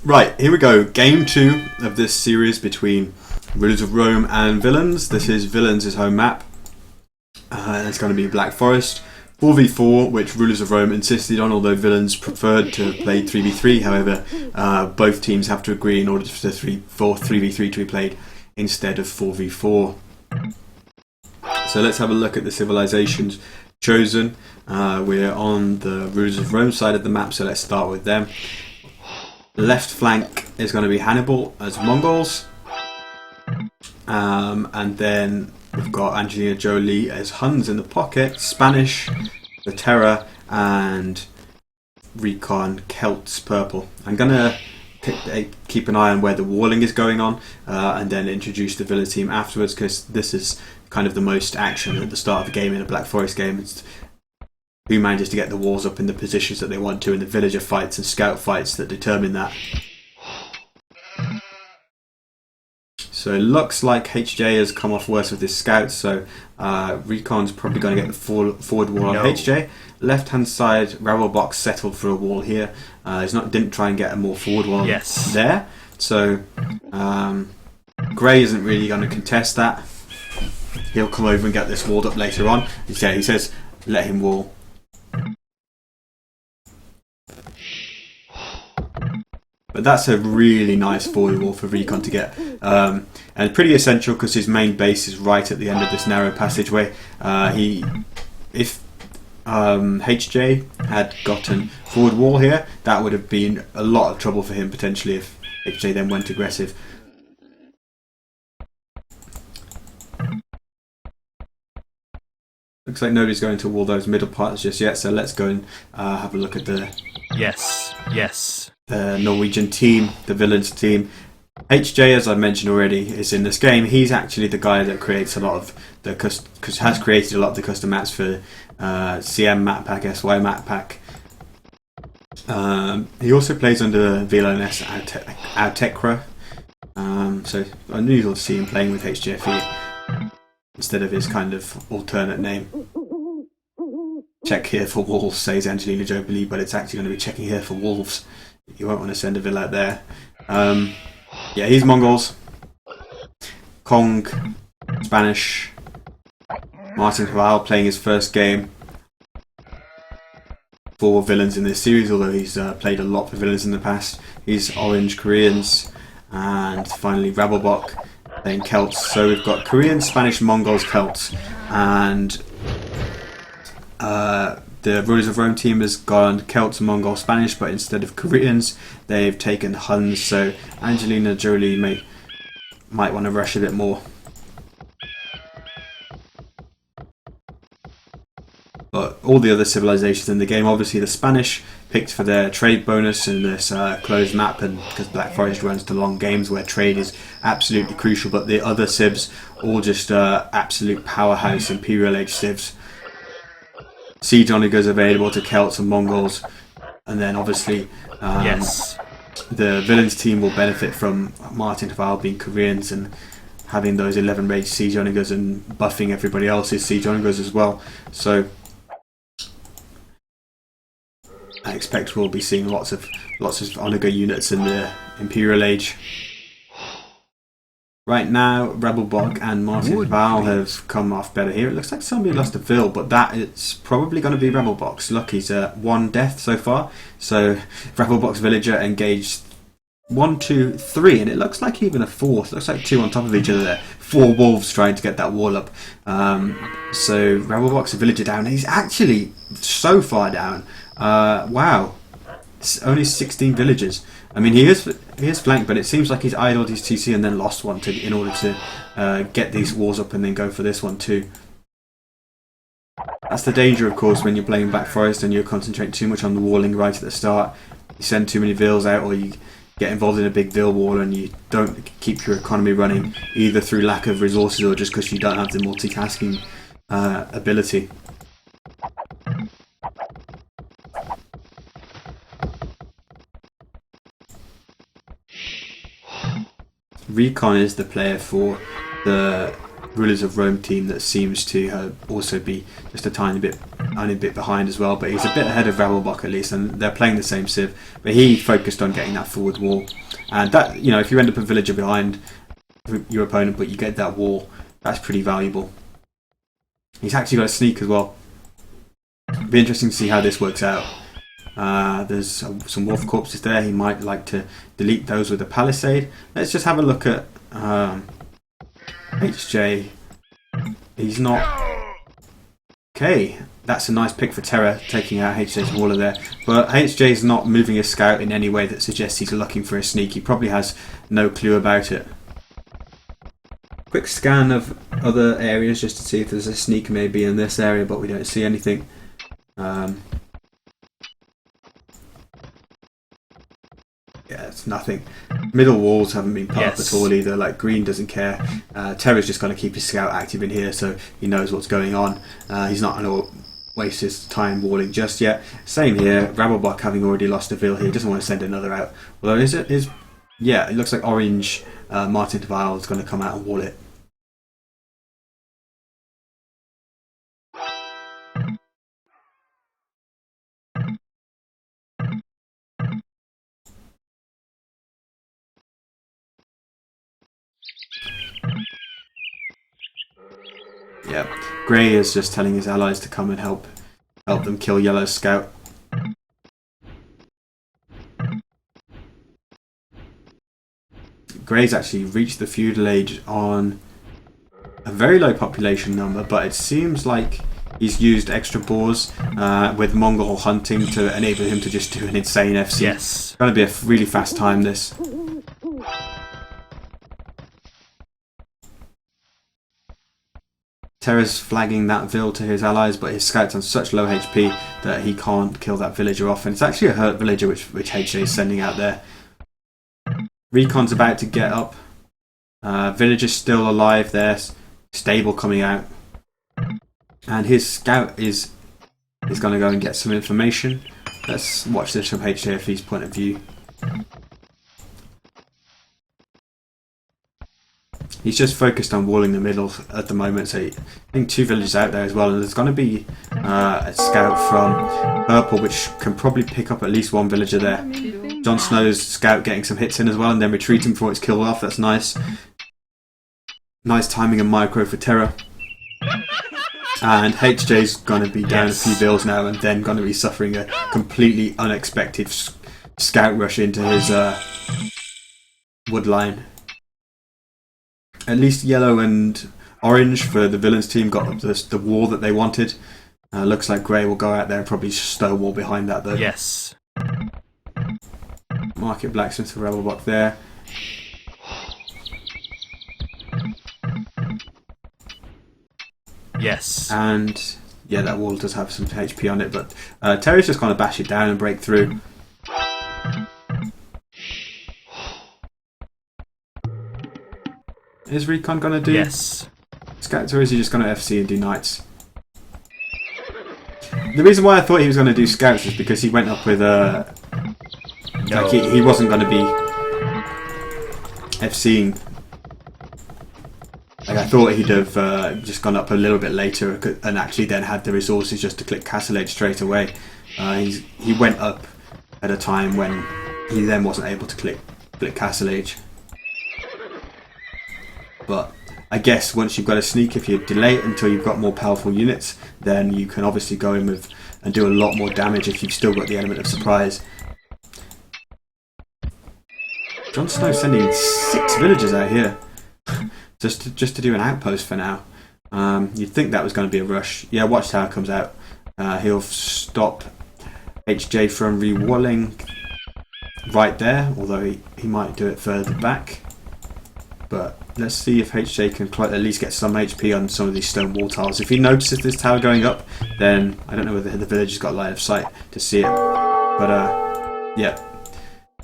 Right, here we go. Game 2 of this series between Rulers of Rome and Villains. This is Villains' home map. It's going to be Black Forest. 4v4, which Rulers of Rome insisted on, although Villains preferred to play 3v3. However, both teams have to agree in order for 3v3 to be played instead of 4v4. So let's have a look at the civilizations chosen. We're on the Rulers of Rome side of the map, so let's start with them. Left flank is going to be Hannibal as Mongols, and then we've got Angelina Jolie as Huns in the pocket, Spanish, the Terror, and Recon Celts purple. I'm going to keep an eye on where the walling is going on, and then introduce the Villa team afterwards, because this is kind of the most action at the start of the game in a Black Forest game. It's who manages to get the walls up in the positions that they want to, in the villager fights and scout fights that determine that. So it looks like HJ has come off worse with his scouts, so Recon's probably going to get the forward wall on HJ. Left hand side, Rabblebox settled for a wall here. Didn't try and get a more forward one there. So Grey isn't really going to contest that. He'll come over and get this walled up later on. He says let him wall. But that's a really nice forward wall for Recon to get, and pretty essential because his main base is right at the end of this narrow passageway. If HJ had gotten forward wall here, that would have been a lot of trouble for him potentially if HJ then went aggressive. Looks like nobody's going to wall those middle parts just yet, so let's go and have a look at the the Norwegian team, the Villains team. HJ, as I mentioned already, is in this game. He's actually the guy that creates a lot of the has created a lot of the custom maps for CM map pack, SY map pack. He also plays under VLNS Autechra, so unusual to see him playing with HJFE instead of his kind of alternate name. Check here for wolves, says Angelina Jolie, but it's actually going to be checking here for wolves. You won't want to send a villa out there. Yeah, he's Mongols. Kong, Spanish. Martin Hval playing his first game for Villains in this series, although he's played a lot for Villains in the past. He's Orange, Koreans, and finally Rabblebok playing Celts. So we've got Koreans, Spanish, Mongols, Celts, and the Rulers of Rome team has gone Celts, Mongol, Spanish, but instead of Koreans, they've taken Huns. So Angelina Jolie might want to rush a bit more. But all the other civilizations in the game, obviously the Spanish picked for their trade bonus in this closed map, and because Black Forest runs to long games where trade is absolutely crucial, but the other civs all just absolute powerhouse Imperial Age civs. Siege onagers available to Celts and Mongols, and then obviously the Villains team will benefit from Martin Hval being Koreans and having those 11 rage siege onagers and buffing everybody else's siege onagers as well. So I expect we'll be seeing lots of onager units in the Imperial Age. Right now, Rabblebog and Martin Hval have come off better here. It looks like somebody lost a Vil, but that it's probably going to be Rabblebog's. Look, he's one death so far. So Rabblebog's villager engaged 1, 2, 3, and it looks like even a fourth. It looks like two on top of each other there. 4 wolves trying to get that wall up. So Rabblebog's villager down. He's actually so far down. Wow, it's only 16 villagers. I mean, he is flanked, but it seems like he's idled his TC and then lost one in order to get these walls up and then go for this one too. That's the danger, of course, when you're playing Black Forest and you're concentrating too much on the walling right at the start. You send too many Vils out, or you get involved in a big Vil wall and you don't keep your economy running, either through lack of resources or just because you don't have the multitasking ability. Recon is the player for the Rulers of Rome team that seems to also be just a tiny bit only a bit behind as well, but he's a bit ahead of Rebelbok at least, and they're playing the same civ. But he focused on getting that forward wall, and that, you know, if you end up a villager behind your opponent, but you get that wall, that's pretty valuable. He's actually got a sneak as well. Be interesting to see how this works out. There's some wolf corpses there. He might like to delete those with a palisade. Let's just have a look at HJ. He's not. Okay, that's a nice pick for Terra, taking out HJ's waller there. But HJ's not moving his scout in any way that suggests he's looking for a sneak. He probably has no clue about it. Quick scan of other areas just to see if there's a sneak maybe in this area, but we don't see anything. Yeah, it's nothing. Middle walls haven't been put up at all either. Like, green doesn't care. Terra's just going to keep his scout active in here so he knows what's going on. He's not going to waste his time walling just yet. Same here. Rebelbok, having already lost a Vil here, doesn't want to send another out. Although yeah, it looks like orange Martin Val is going to come out and wall it. Yeah, Grey is just telling his allies to come and help them kill Yellow's scout. Grey's actually reached the feudal age on a very low population number, but it seems like he's used extra boars with Mongol hunting to enable him to just do an insane FC. Yes. It's going to be a really fast time, this. Terra's flagging that Vil to his allies, but his scout's on such low HP that he can't kill that villager off. And it's actually a hurt villager which HJ is sending out there. Recon's about to get up. Villager's still alive there. Stable coming out. And his scout is going to go and get some information. Let's watch this from HJFE's point of view. He's just focused on walling the middle at the moment, so I think 2 villagers out there as well, and there's going to be a scout from Purple which can probably pick up at least 1 villager there. Jon Snow's scout getting some hits in as well and then retreating before it's killed off. That's nice. Nice timing and micro for Terra. And HJ's going to be down a few bills now and then going to be suffering a completely unexpected scout rush into his wood line. At least yellow and orange for the villains team got the wall that they wanted. Looks like Grey will go out there and probably stow wall behind that though. Yes. Market Blacksmith for Rebelbok there. Yes. And yeah, that wall does have some HP on it, but Terry's just going to bash it down and break through. Is Recon going to do? Yes. Scouts, or is he just going to FC and do Knights? The reason why I thought he was going to do Scouts is because he went up with like he wasn't going to be FCing. Like, I thought he'd have just gone up a little bit later and actually then had the resources just to click Castle Age straight away. He went up at a time when he then wasn't able to click Castle Age. But I guess once you've got a sneak, if you delay it until you've got more powerful units, then you can obviously go in with and do a lot more damage if you've still got the element of surprise. Jon Snow sending 6 villagers out here just to do an outpost for now. You'd think that was going to be a rush. Yeah, Watchtower comes out. He'll stop HJ from re-walling right there, although he might do it further back. But let's see if HJ can at least get some HP on some of these stone wall tiles. If he notices this tower going up, then I don't know whether the villager's got line of sight to see it. But yeah,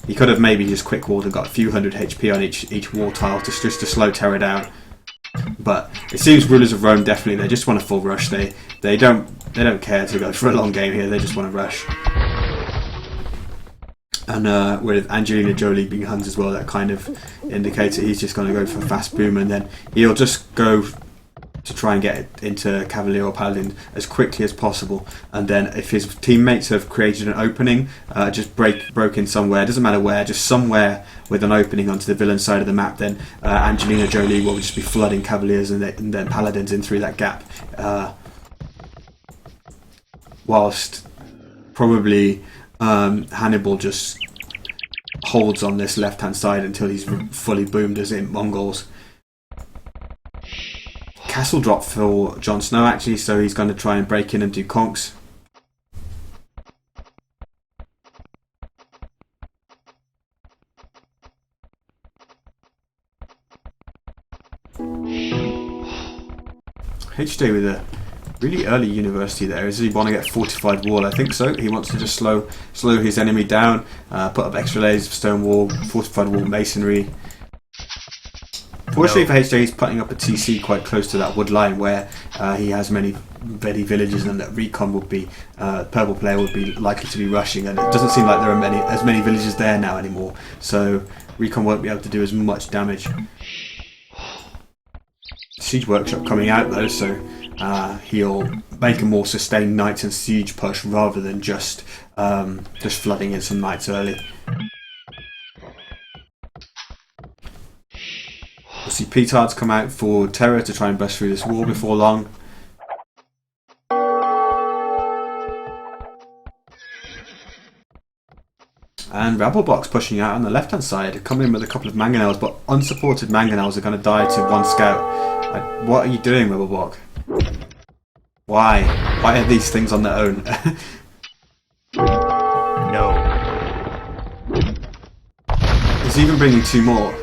he could have maybe just quick walled and got a few hundred HP on each wall tile just to slow Terra down. But it seems Rulers of Rome definitely, they just want a full rush. They don't care to go for a long game here. They just want to rush. And with Angelina Jolie being Huns as well, that kind of indicates that he's just going to go for a fast boom, and then he'll just go to try and get it into Cavalier or Paladin as quickly as possible, and then if his teammates have created an opening, just broke in somewhere, doesn't matter where, just somewhere with an opening onto the villain side of the map, then Angelina Jolie will just be flooding Cavaliers and then Paladins in through that gap, whilst probably Hannibal just holds on this left hand side until he's fully boomed as in Mongols. Castle drop for Jon Snow actually, so he's going to try and break in and do conks. HJ with a really early university there. Does he want to get fortified wall? I think so. He wants to just slow his enemy down, put up extra layers of stone wall, fortified wall, masonry. Fortunately for HJ, he's putting up a TC quite close to that wood line where he has many villages, and that recon would be purple player would be likely to be rushing, and it doesn't seem like there are as many villages there now anymore, so recon won't be able to do as much damage. Siege Workshop coming out though, so he'll make a more sustained Knights and Siege push rather than just flooding in some Knights early. We'll see Petards come out for Terror to try and bust through this wall before long. And Rabblebox pushing out on the left hand side, coming in with a couple of Mangonels, but unsupported Mangonels are going to die to one scout. What are you doing, Rabblebox? Why? Why are these things on their own? No. He's even bringing two more.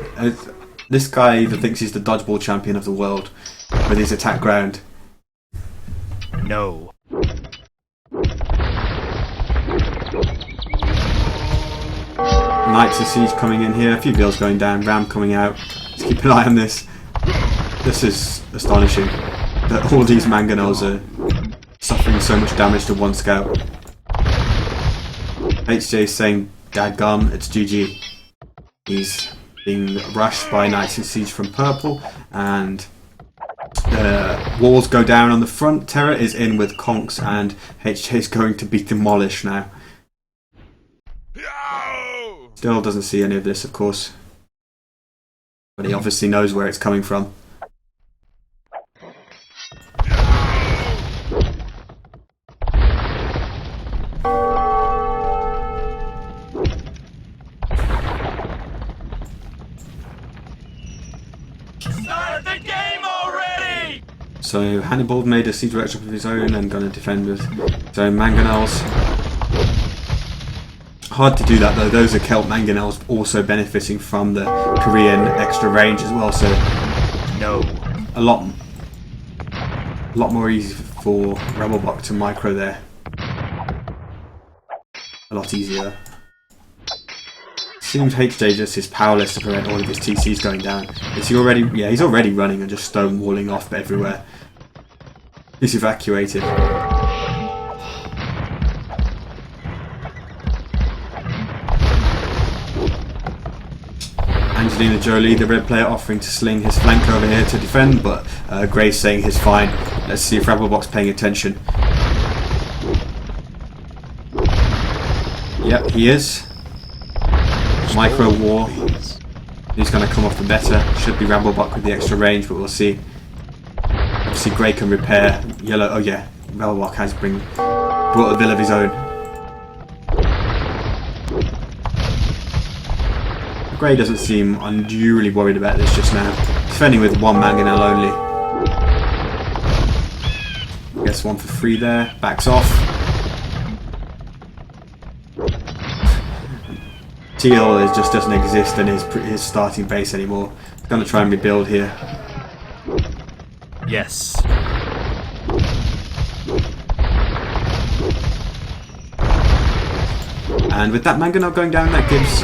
This guy even thinks he's the dodgeball champion of the world with his attack ground. No. Knights and Siege coming in here, a few bills going down, Ram coming out. Let's keep an eye on this. This is astonishing that all these Mangonels are suffering so much damage to one scout. HJ saying, dadgum, it's GG. He's being rushed by Knights and Siege from purple, and the walls go down on the front. Terror is in with conks, and HJ is going to be demolished now. Still doesn't see any of this, of course, but he obviously knows where it's coming from. Start the game already! So Hannibal made a siege workshop of his own and going to defend with his own Mangonels. Hard to do that though, those are Celt Mangonels also benefiting from the Korean extra range as well, so no. a lot more easy for Rabblebox to micro there. A lot easier. Seems HJ just is powerless to prevent all of his TCs going down. Is he already? Yeah, he's already running and just stonewalling off everywhere. He's evacuated. Angelina Jolie, the red player, offering to sling his flank over here to defend, but Gray's saying he's fine. Let's see if Rabblebox paying attention. Yep, he is. Micro war. Who's going to come off the better? Should be Rabblebox with the extra range, but we'll see. Obviously, Gray can repair. Yellow. Oh yeah, Rabblebox has brought a bill of his own. Gray doesn't seem unduly worried about this just now. Defending with one Mangonel only. Gets one for free there. Backs off. Teal just doesn't exist in his starting base anymore. He's going to try and rebuild here. Yes. And with that Mangonel going down, that gives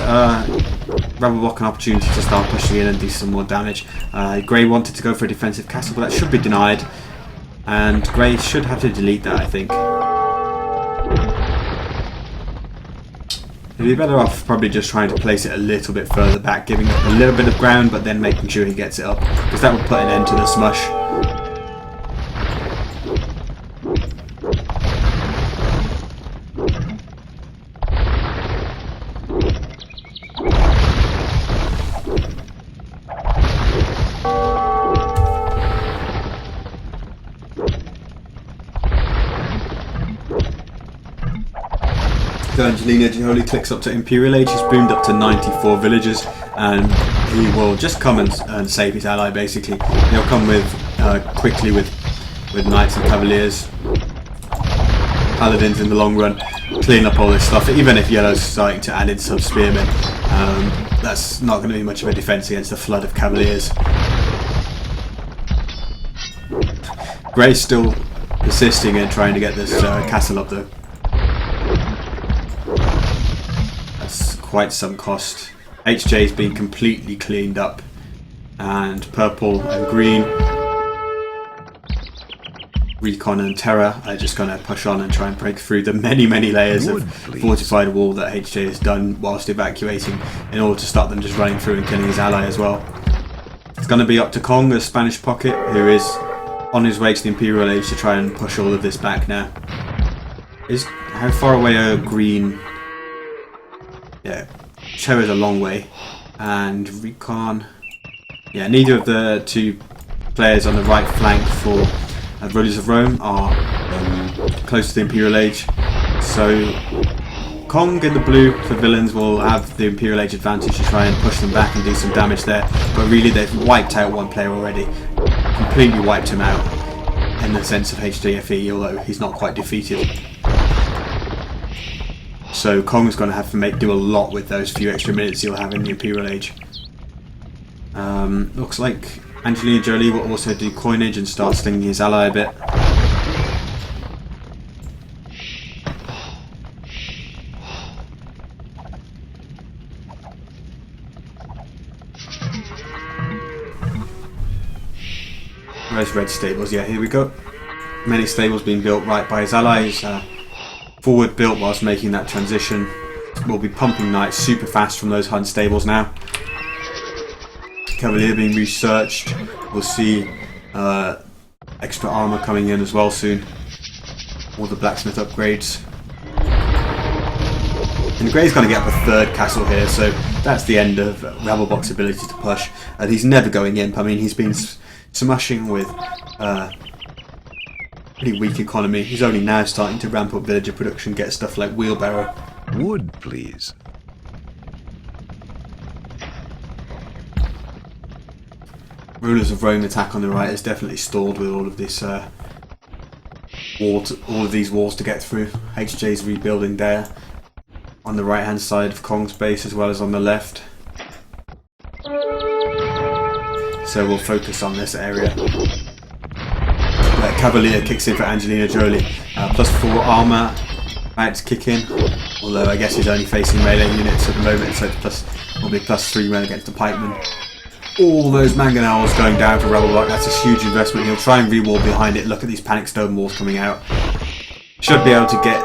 Rabblebox an opportunity to start pushing in and do some more damage. Grey wanted to go for a defensive castle, but that should be denied. And Grey should have to delete that, I think. He'd be better off probably just trying to place it a little bit further back, giving up a little bit of ground, but then making sure he gets it up, because that would put an end to the smush. So Angelina Jolie clicks up to Imperial Age. He's boomed up to 94 villagers, and he will just come and save his ally. Basically, he'll come with quickly with knights and cavaliers, paladins in the long run, clean up all this stuff. Even if Yellow's starting to add in some spearmen, that's not going to be much of a defense against the flood of cavaliers. Grey's still persisting in trying to get this castle up though. That's quite some cost. HJ's been completely cleaned up, and purple and green, Recon and Terra are just going to push on and try and break through the many layers of fortified wall that HJ has done whilst evacuating, in order to stop them just running through and killing his ally as well. It's going to be up to Kong, the Spanish pocket, who is on his way to the Imperial Age to try and push all of this back now. How far away are green? Yeah, Terra's a long way, and Recon. Yeah, neither of the two players on the right flank for Rulers of Rome are close to the Imperial Age, so Kong in the blue for villains will have the Imperial Age advantage to try and push them back and do some damage there, but really they've wiped out one player already, completely wiped him out in the sense of HDFE, although he's not quite defeated. So Kong's going to have to do a lot with those few extra minutes he'll have in the Imperial Age. Looks like Angelina Jolie will also do coinage and start stinging his ally a bit. Where's red stables? Yeah, here we go. Many stables being built right by his allies. Forward built whilst making that transition. We'll be pumping knights super fast from those Hun stables now. Cavalier being researched. We'll see extra armor coming in as well soon. All the blacksmith upgrades. And Grey's going to get up a third castle here, so that's the end of Rebelbox's ability to push. And he's never going imp. I mean, he's been smashing with pretty weak economy. He's only now starting to ramp up villager production, get stuff like wheelbarrow. Wood, please. Rulers of Rome attack on the right is definitely stalled with all of this all of these walls to get through. HJ's rebuilding there on the right hand side of Kong's base as well as on the left. So we'll focus on this area. Cavalier kicks in for Angelina Jolie. +4 armor about to kick in. Although I guess he's only facing melee units at the moment, so will be +3 when against the pikemen. All those mangonels going down for Rebelbox. That's a huge investment. He'll try and re-wall behind it. Look at these panic stone walls coming out. Should be able to get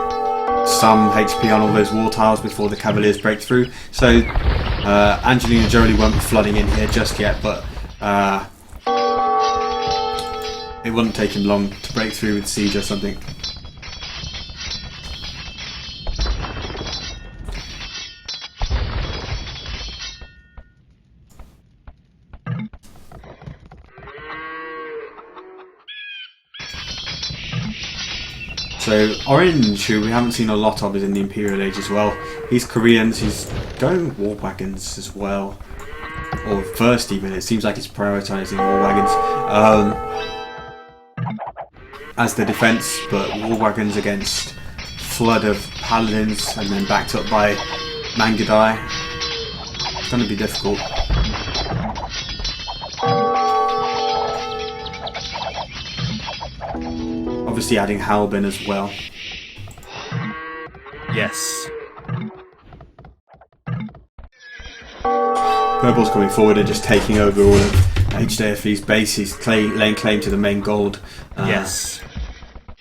some HP on all those wall tiles before the Cavaliers break through. So Angelina Jolie won't be flooding in here just yet, but it wouldn't take him long to break through with siege or something. So Orange, who we haven't seen a lot of, is in the Imperial Age as well. He's Koreans, he's going war wagons as well. Or first even, it seems like he's prioritising war wagons as the defence, but war wagons against flood of paladins and then backed up by Mangadai. It's going to be difficult. Obviously adding Halbin as well. Yes. Purple's coming forward and just taking over all of HDFE's base. He's laying claim to the main gold. Yes.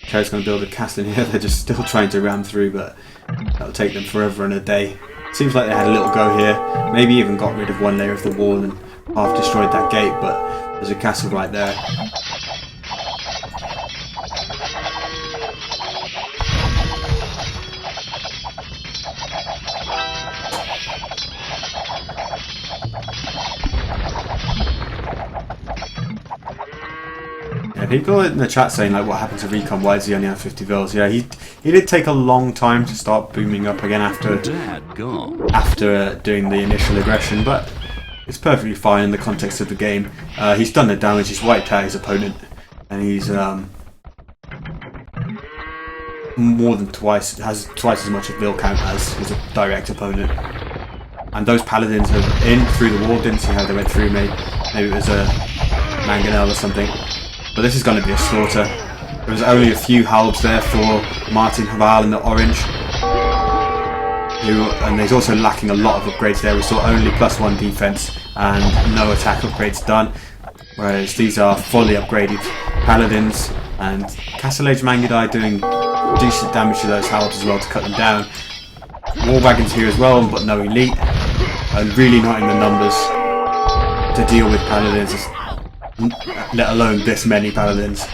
Carrot's going to build a castle in here. They're just still trying to ram through, but that'll take them forever and a day. Seems like they had a little go here. Maybe even got rid of one layer of the wall and half destroyed that gate, but there's a castle right there. Yeah, people in the chat saying like, what happened to Recon? Why does he only have 50 vills? Yeah, he did take a long time to start booming up again after doing the initial aggression, but it's perfectly fine in the context of the game. He's done the damage. He's wiped out his opponent, and he's more than has twice as much of vill count as his direct opponent. And those paladins are in through the wall. Didn't see how they went through me. Maybe it was a mangonel or something. But this is going to be a slaughter. There was only a few halbs there for Martin Haval in the orange. And he's also lacking a lot of upgrades there. We saw only +1 defense and no attack upgrades done. Whereas these are fully upgraded paladins. And Castle Age Mangudai doing decent damage to those halbs as well to cut them down. War wagons here as well, but no elite. And really not in the numbers to deal with paladins, let alone this many paladins.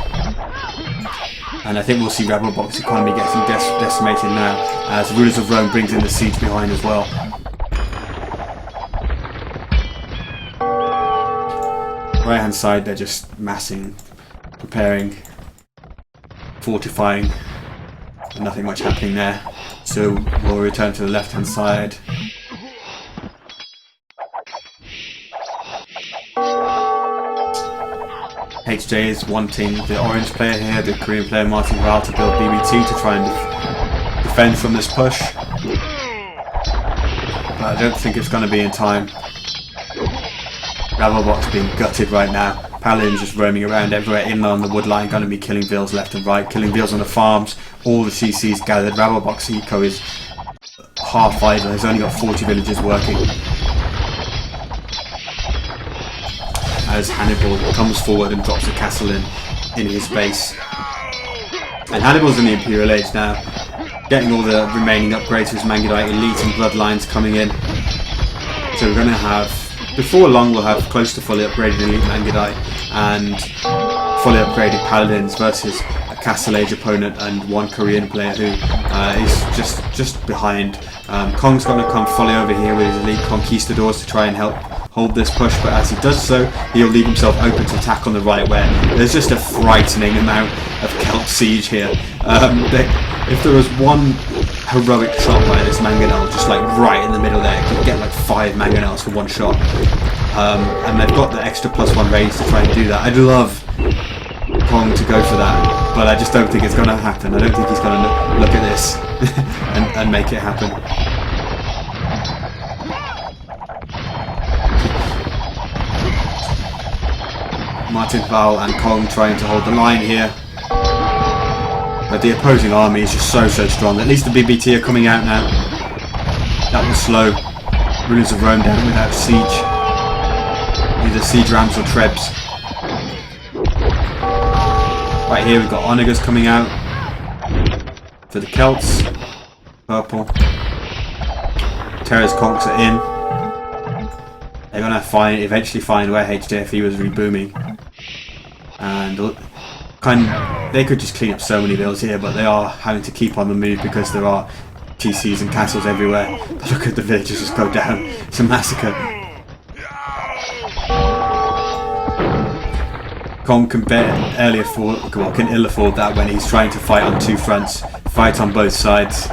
And I think we'll see Rebel Box economy getting decimated now as Rulers of Rome brings in the siege behind as well. Right hand side, they're just massing, preparing, fortifying. Nothing much happening there. So we'll return to the left hand side. HJ is wanting the orange player here, the Korean player Martin Ral, to build BBT to try and defend from this push. But I don't think it's going to be in time. Ravelbox being gutted right now. Paladins just roaming around everywhere in on the wood line, going to be killing vills left and right, killing vills on the farms. All the CCs gathered. Ravelbox eco is half idle. He's only got 40 villagers working. As Hannibal comes forward and drops a castle in his base. And Hannibal's in the Imperial Age now, getting all the remaining upgrades with Mangudai Elite and Bloodlines coming in. So we're going to have, before long we'll have close to fully upgraded Elite Mangudai and fully upgraded Paladins versus a Castle Age opponent and one Korean player who is just behind. Kong's going to come fully over here with his Elite Conquistadors to try and help hold this push, but as he does so, he'll leave himself open to attack on the right, where there's just a frightening amount of Celt siege here. If there was one heroic shot by this Mangonel, just like right in the middle there, you could get like 5 Mangonels for one shot. And they've got the extra +1 raids to try and do that. I'd love Kong to go for that, but I just don't think it's going to happen. I don't think he's going to look at this and make it happen. Martin Val and Kong trying to hold the line here, but the opposing army is just so strong. At least the BBT are coming out now. That was slow. Rulers of Rome down without siege, either siege rams or trebs. Right here we've got Onagers coming out for the Celts. Purple. Terra's Conks are in. They're going to eventually find where HJFE was rebooming. And they could just clean up so many vills here, but they are having to keep on the move because there are TCs and castles everywhere. But look at the villagers just go down. It's a massacre. Kong can can ill afford that when he's trying to fight on two fronts, fight on both sides.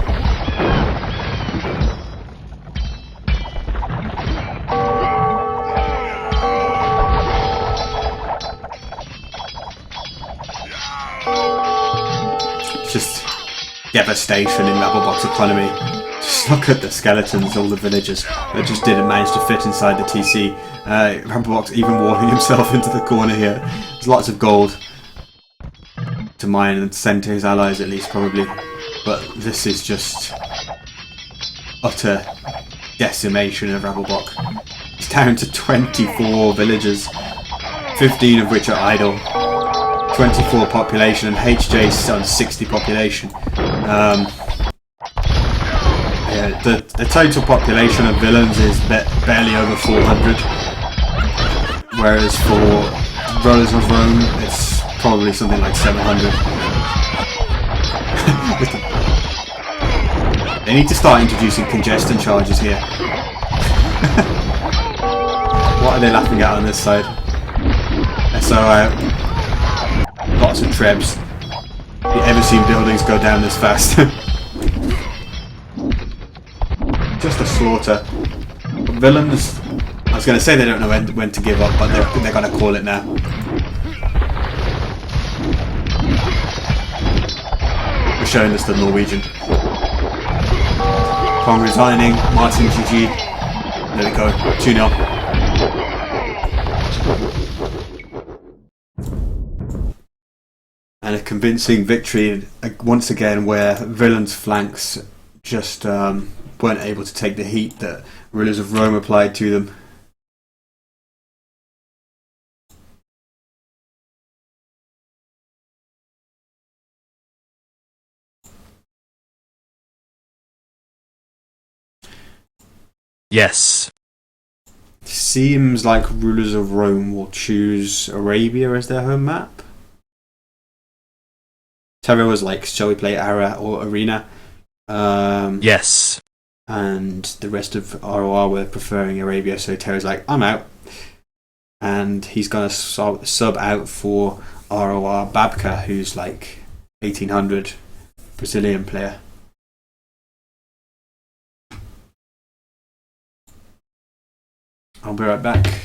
Just devastation in Rebelbox economy. Just look at the skeletons, all the villagers that just didn't manage to fit inside the TC. Rebelbox even walling himself into the corner here. There's lots of gold to mine and send to his allies at least probably. But this is just utter decimation of Rebelbox. It's down to 24 villagers, 15 of which are idle. 24 population, and HJ's on 60 population. Yeah, the total population of villains is barely over 400, whereas for Rulers of Rome it's probably something like 700. They need to start introducing congestion charges here. What are they laughing at on this side? So lots of trebs. Have you ever seen buildings go down this fast? Just a slaughter. Villains, I was going to say they don't know when to give up, but they're going to call it now. We're showing us the Norwegian. Kong resigning, Martin GG. There we go, 2-0. And a convincing victory once again, where Villain's flanks just weren't able to take the heat that rulers of Rome applied to them. Yes. Seems like rulers of Rome will choose Arabia as their home map. Terra was like, shall we play Ara or Arena? Yes. And the rest of ROR were preferring Arabia, so Terra's like, I'm out. And he's going to sub out for ROR Babka, who's like 1800 Brazilian player. I'll be right back.